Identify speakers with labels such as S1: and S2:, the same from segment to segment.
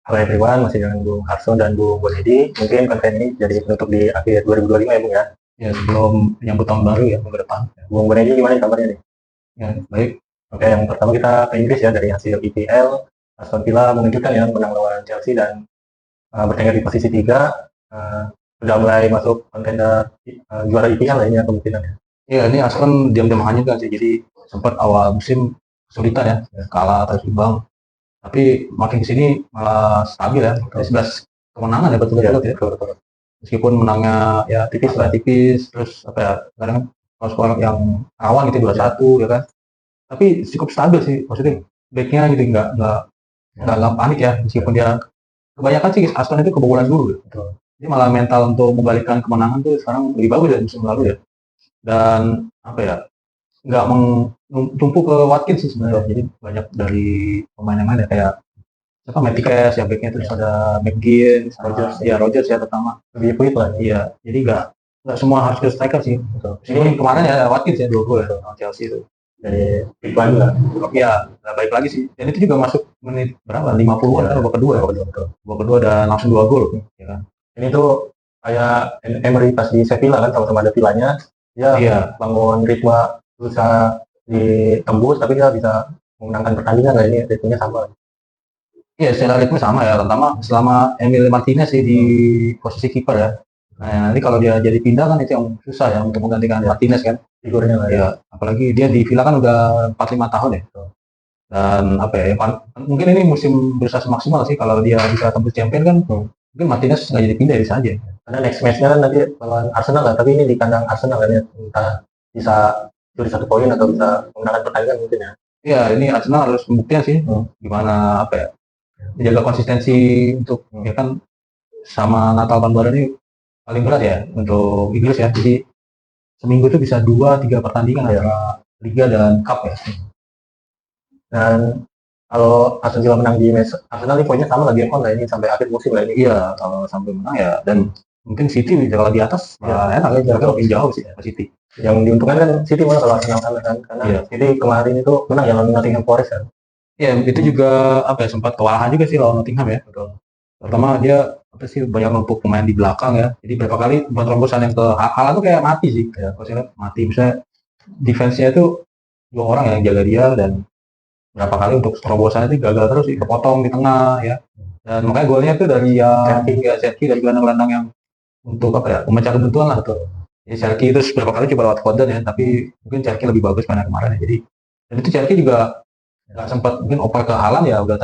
S1: Halo everyone, masih dengan Bung Harso dan Bung Bonedi. Mungkin konten ini jadi penutup di akhir 2025 ya Bung ya.
S2: Ya, sebelum menyambut tahun baru ya minggu depan.
S1: Bung Bonedi gimana nih kabarnya nih?
S2: Ya, baik.
S1: Oke, yang pertama kita ke Inggris ya dari hasil EPL. Aston Villa mengejutkan ya menang lawan Chelsea dan bertengger di posisi 3. Sudah mulai masuk kontender juara EPL lah ini ya kemungkinannya.
S2: Ya, ini Aston diam-diam hanyut kan sih. Jadi sempat awal musim kesulitan ya, kalah terus imbang. Tapi makin kesini malah stabil ya. 11 kemenangan ya betul-betul ya.
S1: Betul.
S2: Meskipun menangnya ya
S1: Tipis
S2: agak
S1: lah.
S2: tipis, terus apa ya, kadang skor yang rawan gitu 2-1 ya kan. Tapi cukup stabil sih, maksudnya backnya gitu nggak panik ya, meskipun dia kebanyakan sih Aston itu kebobolan dulu ya.
S1: Betul.
S2: Jadi malah mental untuk membalikkan kemenangan tuh sekarang lebih bagus dari musim lalu ya. Dan apa ya, nggak tumpuh ke Watkins sih sebenarnya. Jadi banyak dari pemain yang lain ya, kayak siapa Maticas ya backnya, terus ada McGinn, Rogers ya terutama.
S1: Lebih fluid lah.
S2: Iya, jadi nggak semua harus ke striker sih. Meskipun kemarin ya Watkins ya 2 gol ya sama Chelsea itu.
S1: Jadi big lagi lah.
S2: Iya, baik lagi sih. Dan itu juga masuk menit berapa? 50-an kan babak kedua. Babak kedua dan langsung 2 gol ya kan.
S1: Ini tuh kayak Emery pas di Sevilla kan, sama-sama ada Villanya. Dia bangun ritme berusaha ditembus, tapi dia bisa memenangkan pertandingan lah, ini ritmenya sama.
S2: Iya, secara ritme sama ya, terutama selama Emil Martinez sih di posisi kiper ya. Nah, nanti kalau dia jadi pindah kan itu yang susah ya untuk menggantikan Martinez kan.
S1: Figurnya lah
S2: ya. Apalagi dia di Villa kan udah 4-5 tahun ya. Dan apa ya, mungkin ini musim berusaha semaksimal sih kalau dia bisa tembus champion kan. Mungkin Martinez nggak jadi pindah bisa aja.
S1: Karena next match-nya kan nanti lawan Arsenal lah, tapi ini di kandang Arsenal kan ya, entah bisa curi 1 poin atau bisa memenangkan pertandingan mungkin ya.
S2: Iya, ini Arsenal harus membuktikan sih gimana apa ya, menjaga konsistensi untuk ya kan, sama Natal tahun baru ini paling berat ya untuk Inggris ya. Jadi seminggu itu bisa 2-3 pertandingan antara Liga dan Cup ya.
S1: Dan kalau Aston Villa menang di match Arsenal ini poinnya sama lagi on lah ini sampai akhir musim lah ini.
S2: Iya, kalau sampai menang ya, dan mungkin City kalau di atas enak ya, makin jauh sih City.
S1: Yang diuntungkan kan City malah kalau Arsenal kalah kan, karena City kemarin itu menang ya lawan Nottingham Forest kan.
S2: Iya, itu juga apa ya, sempat kewalahan juga sih lawan Nottingham ya. Pertama dia apa sih, banyak numpuk pemain di belakang ya. Jadi berapa kali terobosan yang ke Haaland tuh kayak mati sih. Ya, kalau saya lihat mati. Misalnya defense-nya itu 2 orang yang jaga dia, dan berapa kali untuk terobosannya itu gagal terus sih, kepotong di tengah ya. Dan makanya golnya itu dari Serki dari gelandang-gelandang yang untuk apa ya, memecah kebentuan lah tuh. Jadi Serki itu beberapa kali coba lewat Foden ya, tapi mungkin Serki lebih bagus pada kemarin ya. Jadi dan itu Serki juga nggak sempat mungkin oper ke Haaland ya, udah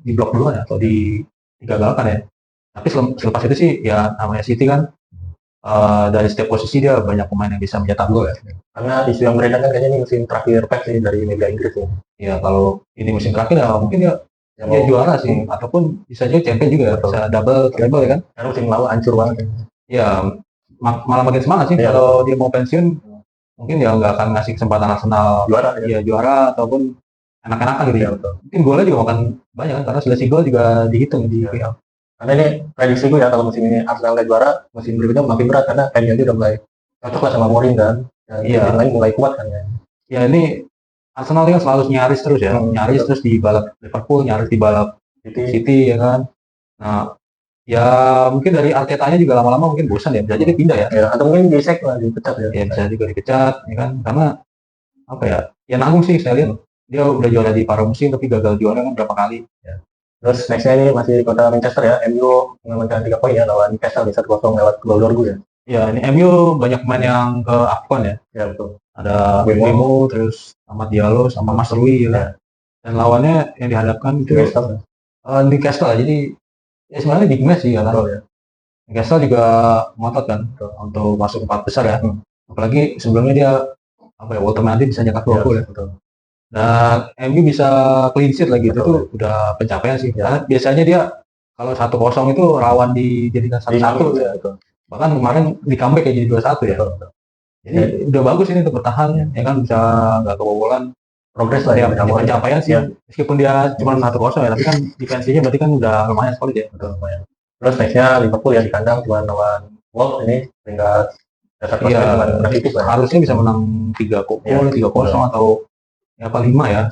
S2: di blok duluan ya, atau digagalkan ya. Tapi selepas itu sih ya, namanya City kan dari setiap posisi dia banyak pemain yang bisa mencetak gol ya.
S1: Karena isu yang beredar kan kayaknya ini musim terakhir Pep sih dari media Inggris ya.
S2: Ya kalau ini musim terakhir ya mungkin dia juara sih, ataupun bisa jadi champion juga, bisa double, treble ya kan.
S1: Karena musim lalu hancur banget.
S2: Ya malah makin semangat sih kalau dia mau pensiun, mungkin ya nggak akan ngasih kesempatan Arsenal juara ataupun enak-enakan gitu ya. Mungkin golnya juga akan banyak kan, karena seleksi gol juga dihitung di PL.
S1: Karena ini prediksi gue ya, kalau musim ini Arsenal nggak juara, musim berikutnya makin berat karena MU udah mulai cocok lah sama Mourinho kan. Yang lain mulai kuat kan ya.
S2: Ya ini Arsenal kan selalu nyaris terus ya, nyaris terus di balap Liverpool, nyaris di balap City ya kan. Nah, ya mungkin dari Artetanya juga lama-lama mungkin bosan ya, bisa jadi pindah ya.
S1: Atau mungkin di-sack lah, dipecat ya.
S2: Ya bisa juga dipecat ya kan, karena apa ya, ya nanggung sih saya lihat. Dia udah juara di paruh musim tapi gagal juara kan berapa kali ya.
S1: Terus nextnya ini masih di kota Manchester ya, MU mengamankan 3 poin ya lawan Newcastle di 1-0 lewat gol Dorgu ya.
S2: Ya, ini MU banyak pemain yang ke AFCON ya.
S1: Ya betul.
S2: Ada Mbeumo, terus Amad Diallo sama Mas Rui ya. Dan lawannya yang dihadapkan itu Newcastle. Jadi ya sebenarnya big match sih ya kan. Newcastle juga ngotot kan untuk masuk 4 besar ya. Apalagi sebelumnya dia apa ya, Walter Mendy bisa nyetak 2 gol ya. Dan MU bisa clean sheet lagi, itu tuh udah pencapaian sih. Karena biasanya dia kalau 1-0 itu rawan dijadikan 1-1 ya. Bahkan kemarin di comeback ya jadi 2-1 ya. Jadi udah bagus ini untuk bertahan ya kan, bisa nggak kebobolan. Progres lah ya, pencapaian sih. Meskipun dia cuma 1-0 ya, tapi kan defensinya berarti kan udah lumayan solid ya.
S1: Lumayan. Terus nextnya Liverpool ya di kandang cuma lawan Wolves, ini tinggal
S2: harusnya bisa menang 3-0 atau ya apa 5 ya.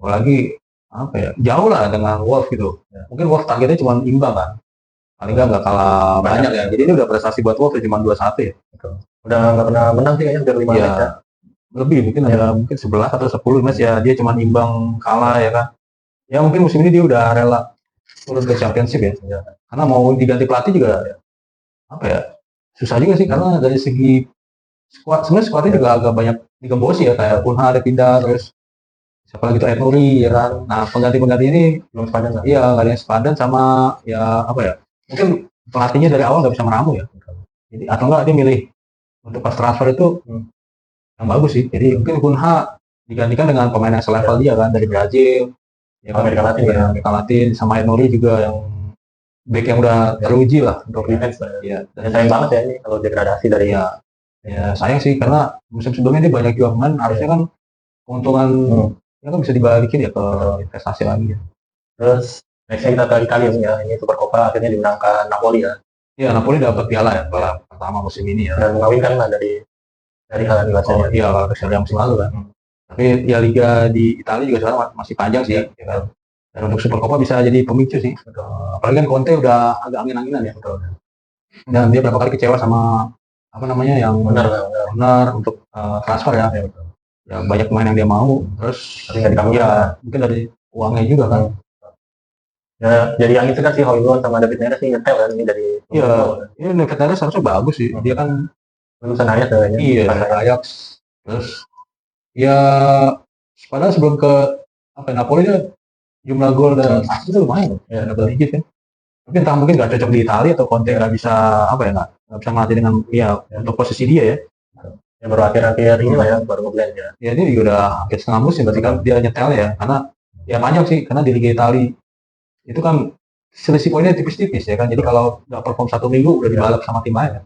S2: Apalagi apa ya, jauh lah dengan Wolf gitu.
S1: Ya.
S2: Mungkin Wolf targetnya cuma imbang kan, paling nggak kalah banyak ya. Jadi ini udah prestasi buat Wolf ya, cuma 2-1 ya.
S1: Gitu. Udah nggak pernah menang sih kayaknya, hampir 5
S2: Iya,
S1: match ya.
S2: lebih mungkin ada mungkin 11 atau 10 match ya, dia cuma imbang kalah ya kan. Ya mungkin musim ini dia udah rela turun ke championship ya.
S1: Iya.
S2: Karena mau diganti pelatih juga apa ya, susah juga sih karena dari segi sebenarnya skuadnya juga agak banyak digembosi ya, kayak Kunha ada pindah, terus siapa lagi tuh Ed Nuri ya kan. Nah pengganti ini
S1: Belum sepadan lah.
S2: iya nggak ada yang sepadan, sama ya apa ya, mungkin pelatihnya dari awal nggak bisa meramu ya. Jadi atau enggak dia milih untuk pas transfer itu yang bagus sih. Jadi mungkin Kunha digantikan dengan pemain yang selevel dia kan, dari Brazil ya kan,
S1: Amerika Latin
S2: ya,
S1: ya.
S2: Amerika Latin, sama Ed Nuri juga yang back yang udah teruji lah
S1: Untuk defense lah.
S2: ya.
S1: Dan sayang banget ya ini kalau degradasi dari
S2: Ya sayang sih karena musim sebelumnya dia banyak jual pemain, harusnya kan keuntungan ya kan bisa dibalikin ya ke investasi lagi ya.
S1: Terus nextnya kita ke Italia ya, ini Supercoppa akhirnya dimenangkan Napoli ya,
S2: Iya, Napoli dapat piala ya, piala pertama musim ini ya.
S1: dan mengawinkan lah dari hal yang
S2: Oh iya, dari yang musim lalu kan. Tapi ya liga di Italia juga sekarang masih panjang sih, ya kan. Dan untuk Supercoppa bisa jadi pemicu sih. Apalagi kan Conte udah agak angin-anginan ya. Dan dia berapa kali kecewa sama apa namanya yang benar untuk transfer ya. Ya banyak pemain yang dia mau, terus
S1: tapi nggak dikabulkan.
S2: ya mungkin dari uangnya juga kan.
S1: Ya, jadi angin segar sih Hojlund sama David Neres nih nyetel kan ini dari.
S2: Iya, ini David Neres harusnya bagus sih. Dia kan
S1: lulusan Ajax kayaknya.
S2: iya dari Ajax. Terus ya padahal sebelum ke apa Napoli dia jumlah gol dan assist itu lumayan ya, double digit kan. Tapi entah mungkin nggak cocok di Italia atau Conte nggak bisa apa ya, nggak bisa ngelatih dengan ya untuk posisi dia ya.
S1: Ya baru akhir-akhir ini lah ya, baru ngeblend ya.
S2: Ya ini juga udah hampir setengah musim berarti kan dia nyetel ya, karena ya panjang sih, karena di Liga Italia itu kan selisih poinnya tipis-tipis ya kan. Jadi kalau nggak perform 1 minggu udah dibalap sama tim lain.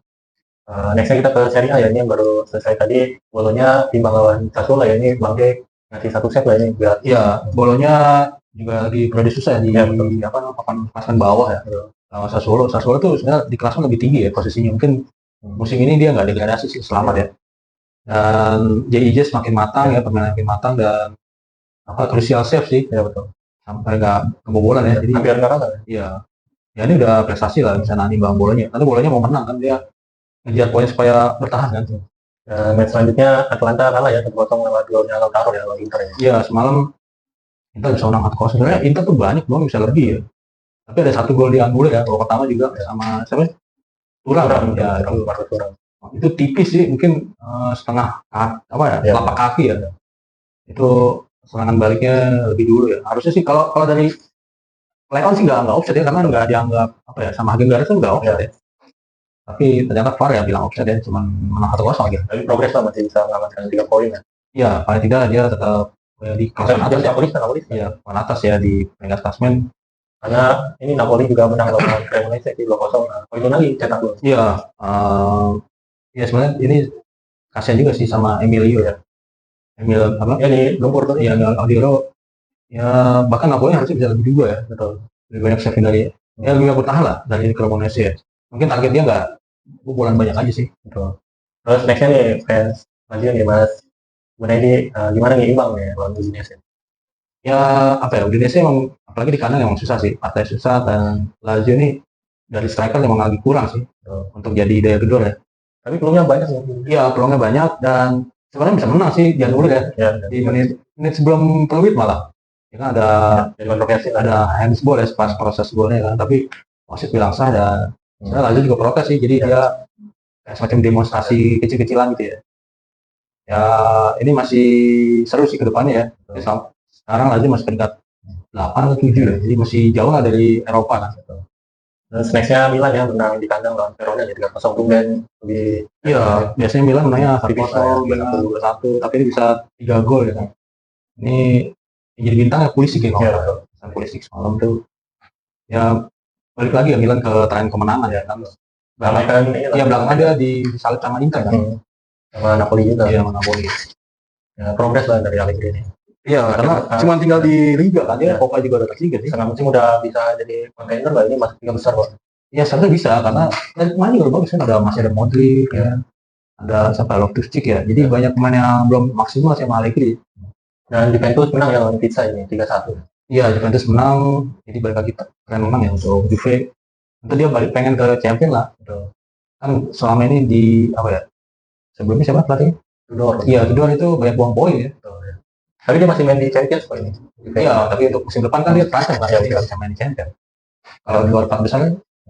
S1: Nextnya kita ke Serie A ya, ini yang baru selesai tadi. Bolonya timbang lawan Sassuolo ya, ini Bang Jack ngasih 1 set lah ini.
S2: Iya, Bolonya juga lagi periode susah ya di apa papan klasemen bawah ya. Lawan Sassuolo tuh sebenarnya di klasemen lebih tinggi ya posisinya. Mungkin musim ini dia nggak degradasi sih, selamat ya. Dan JIJ semakin matang ya, permainan makin matang, dan apa crucial save sih
S1: Ya betul.
S2: sampai nggak kebobolan ya. Jadi
S1: hampir nggak kalah.
S2: iya, ya ini udah prestasi lah bisa nani bang bolanya. Karena bolanya mau menang kan, dia ngejar poin supaya bertahan kan.
S1: Match selanjutnya Atlanta kalah ya 1-0 lewat golnya Lautaro ya lawan Inter ya.
S2: Iya, semalam Inter bisa menang 4-0. Sebenarnya Inter tuh banyak banget bisa lebih ya. Tapi ada 1 gol di Angulo ya, gol pertama juga sama siapa? Turam ya, itu tipis sih, mungkin setengah apa ya, telapak kaki ya. Itu serangan baliknya lebih dulu ya. Harusnya sih kalau dari play on sih nggak offside ya, karena nggak dianggap apa ya, sama Hagen Garis kan nggak offside ya. Tapi ternyata VAR ya bilang offside ya, cuma menang 1-0 gitu.
S1: Tapi progres lah, masih bisa mengamankan 3 poin ya.
S2: Iya, paling tidak dia tetap di klasemen atas ya.
S1: Napoli
S2: Iya, paling atas ya di peringkat klasemen.
S1: Karena ini Napoli juga menang lawan Cremonese di 2-0. Poin lagi cetak gol.
S2: Iya, ya sebenarnya ini kasihan juga sih sama Emilio ya. Emil apa?
S1: Ya di Lumpur tuh.
S2: Iya, Aldiero. Ya bahkan Napoli harusnya bisa lebih juga ya.
S1: Betul.
S2: Lebih banyak save dari ya lebih bertahan lah dari Cremonese ya. Mungkin target dia nggak bobolan banyak aja sih.
S1: Betul. Terus nextnya nih fans lanjut nih Mas Gunedi, gimana nih imbang nih lawan Udinese?
S2: Ya apa ya, Udinese emang apalagi di kanan emang susah sih, partai susah, dan Lazio ini dari striker emang lagi kurang sih untuk jadi daya gedor ya.
S1: Tapi peluangnya banyak ya.
S2: Iya, peluangnya banyak dan sebenarnya bisa menang sih di Angulo ya. Di menit sebelum peluit malah. Ya kan ada handsball ya pas proses golnya kan, tapi wasit bilang sah, dan Lazio juga protes sih, jadi dia semacam demonstrasi kecil-kecilan gitu ya. Ya ini masih seru sih ke depannya ya. Sekarang Lazio masih peringkat 8 atau 7 ya, jadi masih jauh lah dari Eropa kan.
S1: Terus nextnya Milan ya, menang di kandang lawan Verona ya 3-0 tuh, dan lebih.
S2: Iya, biasanya Milan menangnya 1-0, 2-1, tapi ini bisa 3 gol ya kan. Ini jadi bintang ya Pulisic ya, Pulisic semalam tuh. Ya balik lagi ya Milan ke tren kemenangan ya kan. Belakang dia disalip sama Inter kan.
S1: Sama Napoli juga.
S2: Iya, sama Napoli.
S1: Ya, progres lah dari Allegri ini.
S2: Iya, karena cuma tinggal di Liga kan, dia Copa juga udah ketiga sih.
S1: Setengah musim udah bisa jadi kontainer lah, ini masih 3 besar kok.
S2: Iya, sebenarnya bisa, karena pemain juga bagus kan, masih ada Modric ya. Ada siapa, Loftus-Cheek ya. Jadi banyak pemain yang belum maksimal sama Allegri.
S1: Dan Juventus menang ya lawan Pizza ini 3-1.
S2: Iya, Juventus menang, jadi balik lagi tren menang ya untuk Juve. Itu dia balik pengen ke champion lah. Gitu. Kan selama ini di apa ya? Sebelumnya siapa pelatihnya?
S1: Tudor.
S2: Iya, Tudor itu banyak buang poin ya.
S1: Betul, ya. Tapi dia masih main di Champions kok ini.
S2: Iya, tapi untuk musim depan kan dia terancam kan, jadi nggak bisa main di champion. Kalau di luar 4 besar,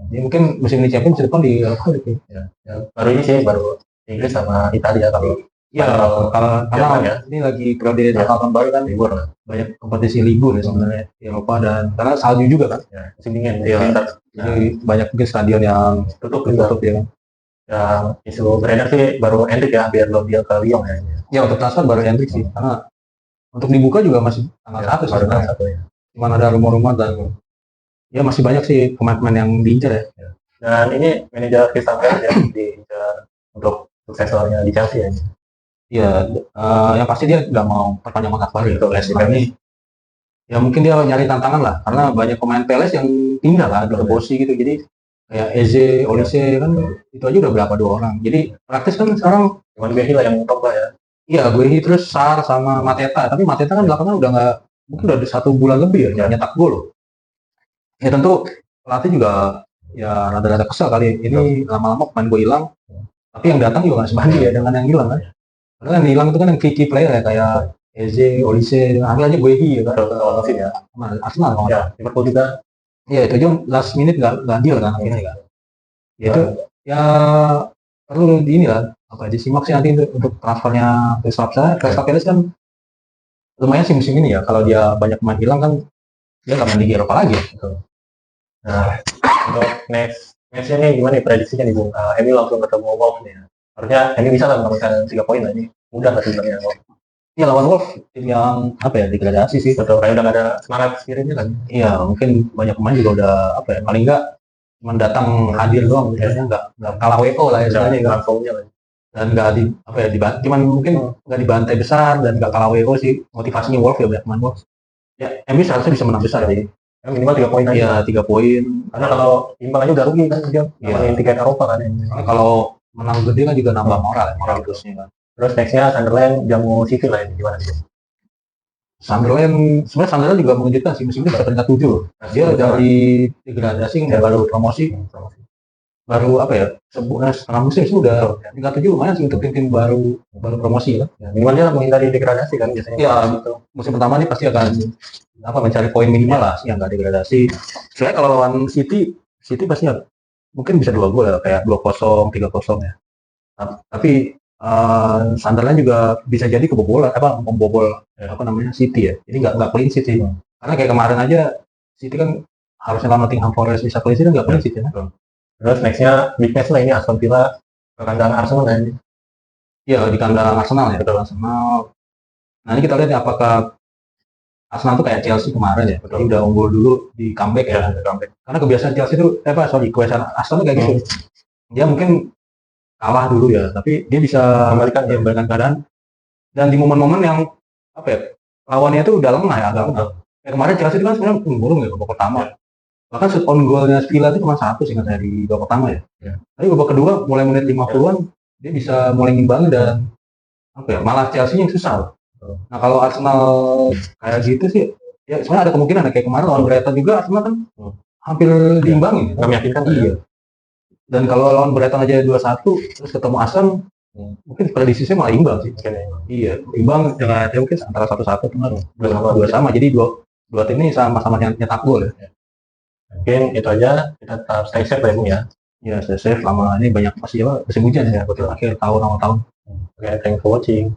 S2: dia mungkin musim ini champion, musim depan di Eropa gitu.
S1: Ya. Ya. Baru ini sih, baru Inggris sama Italia kalau
S2: Iya, kalau karena
S1: Jerman ya.
S2: ini lagi periode tahun baru kan,
S1: libur lah.
S2: banyak kompetisi libur ya sebenarnya di Eropa dan karena salju juga kan.
S1: Ya, musim dingin.
S2: Iya.
S1: Winter.
S2: Jadi banyak mungkin stadion yang
S1: Tutup
S2: tutup ya kan.
S1: Yang isu beredar sih baru Endrick ya, biar lo dia ke Lyon ya.
S2: Ya untuk transfer baru Hendrik sih, karena untuk dibuka juga masih tanggal 1
S1: baru
S2: sebenarnya.
S1: satu ya.
S2: Cuman ada rumor-rumor dan ya masih banyak sih pemain-pemain yang diincar ya.
S1: Dan ini manajer Crystal Palace ya diincar untuk suksesornya di Chelsea ya.
S2: Iya, yang pasti dia nggak mau perpanjang kontrak baru ya.
S1: Betul,
S2: Palace
S1: betul.
S2: ini ya mungkin dia nyari tantangan lah, karena banyak pemain Palace yang pindah lah ke Bosi gitu. Jadi kayak Eze, Olise kan itu aja udah berapa 2 orang. Jadi praktis kan sekarang
S1: Cuman Behi lah yang top lah ya.
S2: iya gue terus Sar sama Mateta, tapi Mateta kan belakangan udah nggak, mungkin udah 1 bulan lebih ya nggak nyetak gol loh. Ya tentu pelatih juga ya rada-rada kesel kali ini lama-lama pemain gue hilang, tapi yang datang juga nggak sebanding ya dengan yang hilang kan. Karena yang hilang itu kan yang key player ya kayak Eze, Olise, akhirnya aja gue ya kan
S1: Betul, awal musim ya.
S2: sama Arsenal kalau nggak
S1: Ya, Liverpool juga.
S2: salah. Iya itu aja last minute nggak deal kan akhirnya kan. Ya itu ya perlu di ini lah apa disimak sih nanti untuk transfernya Crystal Palace kan lumayan sih musim ini ya, kalau dia banyak pemain hilang kan dia nggak main Liga Eropa lagi.
S1: Nah, untuk next match-nya nih gimana nih prediksinya nih Bung? MU langsung ketemu Wolves nih. Harusnya MU bisa lah menambahkan 3 poin lah ini. Mudah lah sebenarnya.
S2: Iya lawan Wolves tim yang apa ya degradasi sih.
S1: Betul, kayak udah gak ada semangat spiritnya kan.
S2: Iya mungkin banyak pemain juga udah apa ya paling nggak cuma datang hadir doang, misalnya nggak kalah WO lah ya
S1: Udah
S2: sebenarnya kan.
S1: langsungnya lah.
S2: Dan nggak di apa ya cuman mungkin nggak dibantai besar dan nggak kalah WO sih motivasinya Wolves ya banyak pemain Wolves. Ya MU seharusnya bisa menang besar sih.
S1: Ya, minimal 3 poin aja.
S2: Iya 3 poin.
S1: Karena kalau imbang aja udah rugi kan dia
S2: Iya.
S1: main tiket Eropa kan.
S2: Karena kalau menang gede kan juga nambah moral terusnya kan.
S1: Terus nextnya Sunderland jamu City lah ini gimana sih?
S2: Sunderland sebenarnya Sunderland juga mengejutkan sih musim ini bisa peringkat 7. Dia dari degradasi baru promosi baru apa ya setengah musim sih udah peringkat 7 lumayan sih untuk tim-tim baru promosi kan.
S1: Ya, minimal dia menghindari degradasi kan biasanya.
S2: Iya,
S1: gitu.
S2: musim pertama ini pasti akan apa mencari poin minimal lah yang nggak degradasi. Soalnya kalau lawan City pasti mungkin bisa 2 gol ya kayak 2-0, 3-0 ya. Tapi Sunderland juga bisa jadi membobol apa namanya City ya. Jadi nggak clean sheet sih. Karena kayak kemarin aja City kan harusnya lawan Nottingham Forest bisa clean sheet nggak clean sheet ya.
S1: Terus nextnya big match lah ini Aston Villa ke kandang Arsenal kan.
S2: Iya di kandang Arsenal ya. Arsenal. Nah ini kita lihat nih apakah Arsenal tuh kayak Chelsea kemarin ya. Jadi udah unggul dulu di comeback ya. Karena kebiasaan Chelsea itu kebiasaan Arsenal tuh kayak gitu. Dia mungkin kalah dulu ya, tapi dia bisa membalikan keadaan dan di momen-momen yang apa ya lawannya itu udah lengah ya agak lemah. Kemarin Chelsea itu kan sebenarnya unggul ya babak pertama. Bahkan shoot on goalnya Villa itu cuma 1 sih dari babak pertama ya. Tapi babak kedua mulai menit 50-an dia bisa mulai ngimbangin dan apa ya malah Chelsea yang susah. Nah kalau Arsenal kayak gitu sih ya sebenarnya ada kemungkinan kayak kemarin lawan Brighton juga Arsenal kan hampir diimbangin.
S1: Nggak meyakinkan.
S2: Iya. Dan kalau lawan Brighton aja 2-1 terus ketemu Arsenal mungkin prediksinya malah imbang sih. Iya, imbang dengan mungkin antara 1-1 dua sama. Jadi dua tim ini sama-sama nyetak gol ya.
S1: Mungkin itu aja, kita tetap stay safe ya Bung ya.
S2: Ya, stay safe lama ini banyak masih musim hujan ya, betul akhir tahun awal tahun.
S1: Oke, thanks for watching.